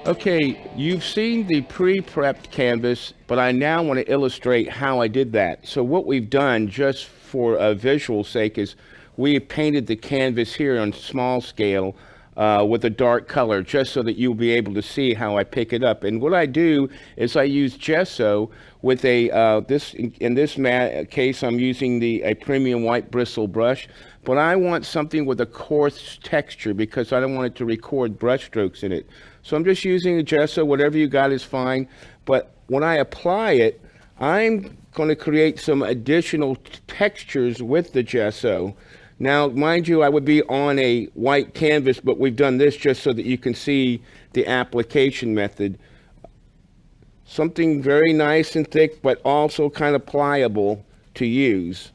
Okay, you've seen the pre-prepped canvas, but I now want to illustrate how I did that. So what we've done, just for a visual sake, is we painted the canvas here on small scale with a dark color, just so that you'll be able to see how I pick it up. And what I do is I use gesso with a in this case I'm using a premium white bristle brush, but I want something with a coarse texture because I don't want it to record brush strokes in it. So I'm just using the gesso. Whatever you got is fine. But when I apply it, I'm going to create some additional textures with the gesso. Now, mind you, I would be on a white canvas, but we've done this just so that you can see the application method. Something very nice and thick, but also kind of pliable to use.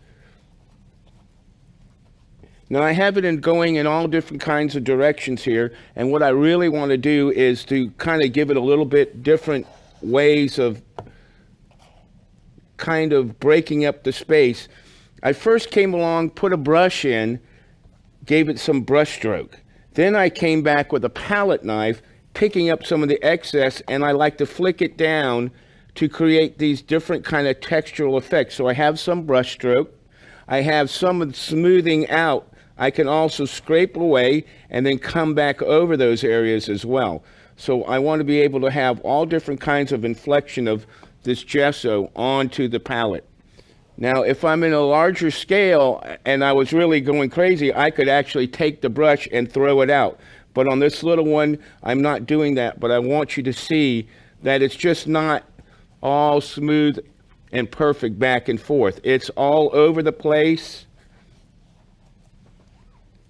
Now I have it going in all different kinds of directions here, and what I really want to do is to kind of give it a little bit different ways of kind of breaking up the space. I first came along, put a brush in, gave it some brush stroke. Then I came back with a palette knife, picking up some of the excess, and I like to flick it down to create these different kind of textural effects. So I have some brush stroke, I have some of the smoothing out. I can also scrape away and then come back over those areas as well. So I want to be able to have all different kinds of inflection of this gesso onto the palette. Now, if I'm in a larger scale and I was really going crazy, I could actually take the brush and throw it out. But on this little one, I'm not doing that. But I want you to see that it's just not all smooth and perfect back and forth. It's all over the place.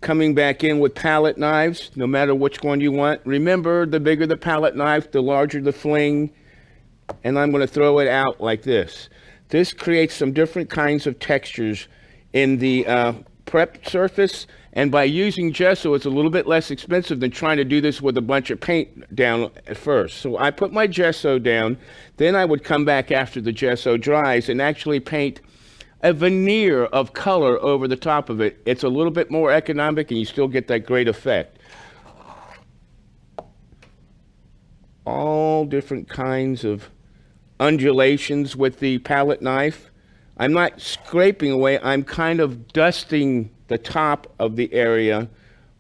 Coming back in with palette knives, no matter which one you want. Remember, the bigger the palette knife, the larger the fling. And I'm going to throw it out like this. This creates some different kinds of textures in the prepped surface. And by using gesso, it's a little bit less expensive than trying to do this with a bunch of paint down at first. So I put my gesso down. Then I would come back after the gesso dries and actually paint a veneer of color over the top of it. It's a little bit more economic and you still get that great effect. All different kinds of undulations with the palette knife. I'm not scraping away, I'm kind of dusting the top of the area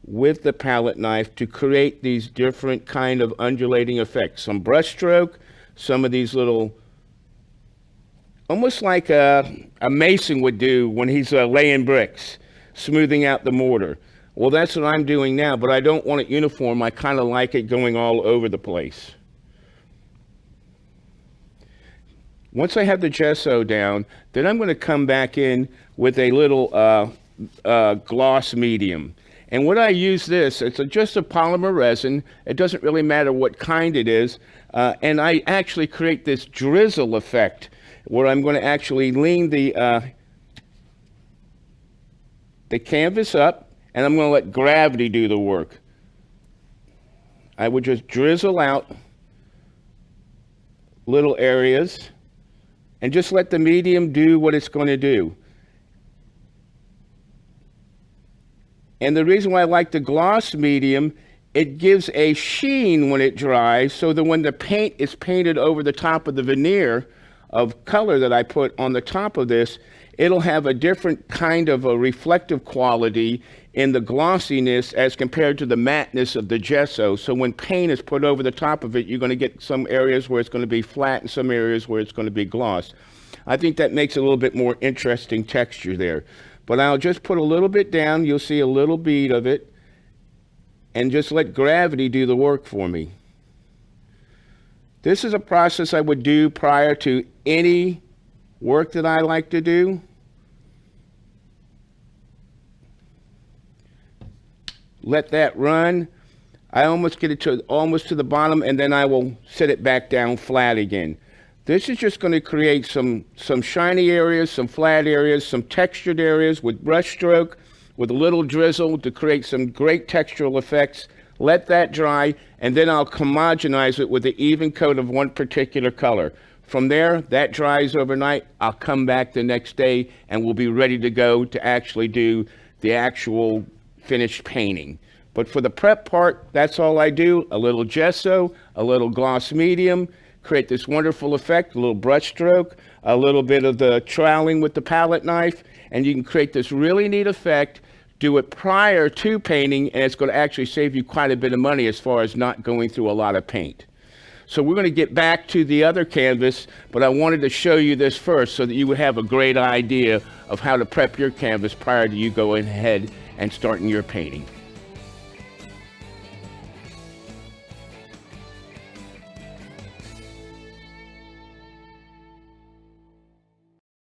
with the palette knife to create these different kind of undulating effects. Some brush stroke, some of these little, almost like a mason would do when he's laying bricks, smoothing out the mortar. Well, that's what I'm doing now, but I don't want it uniform. I kind of like it going all over the place. Once I have the gesso down, then I'm going to come back in with a little gloss medium. And what I use this, it's just a polymer resin. It doesn't really matter what kind it is. And I actually create this drizzle effect where I'm going to actually lean the canvas up, and I'm going to let gravity do the work. I would just drizzle out little areas and just let the medium do what it's going to do. And the reason why I like the gloss medium, it gives a sheen when it dries, so that when the paint is painted over the top of the veneer of color that I put on the top of this, it'll have a different kind of a reflective quality in the glossiness as compared to the matteness of the gesso. So when paint is put over the top of it, you're going to get some areas where it's going to be flat and some areas where it's going to be gloss. I think that makes a little bit more interesting texture there. But I'll just put a little bit down. You'll see a little bead of it. And just let gravity do the work for me. This is a process I would do prior to any work that I like to do. Let that run. I almost get it to almost to the bottom, and then I will set it back down flat again. This is just going to create some shiny areas, some flat areas, some textured areas with brush stroke, with a little drizzle to create some great textural effects. Let that dry, and then I'll homogenize it with an even coat of one particular color. From there, that dries overnight. I'll come back the next day, and we'll be ready to go to actually do the actual finished painting. But for the prep part, that's all I do. A little gesso, a little gloss medium, create this wonderful effect, a little brush stroke, a little bit of the troweling with the palette knife, and you can create this really neat effect. Do it prior to painting, and it's going to actually save you quite a bit of money as far as not going through a lot of paint. So we're going to get back to the other canvas, but I wanted to show you this first so that you would have a great idea of how to prep your canvas prior to you going ahead and starting your painting.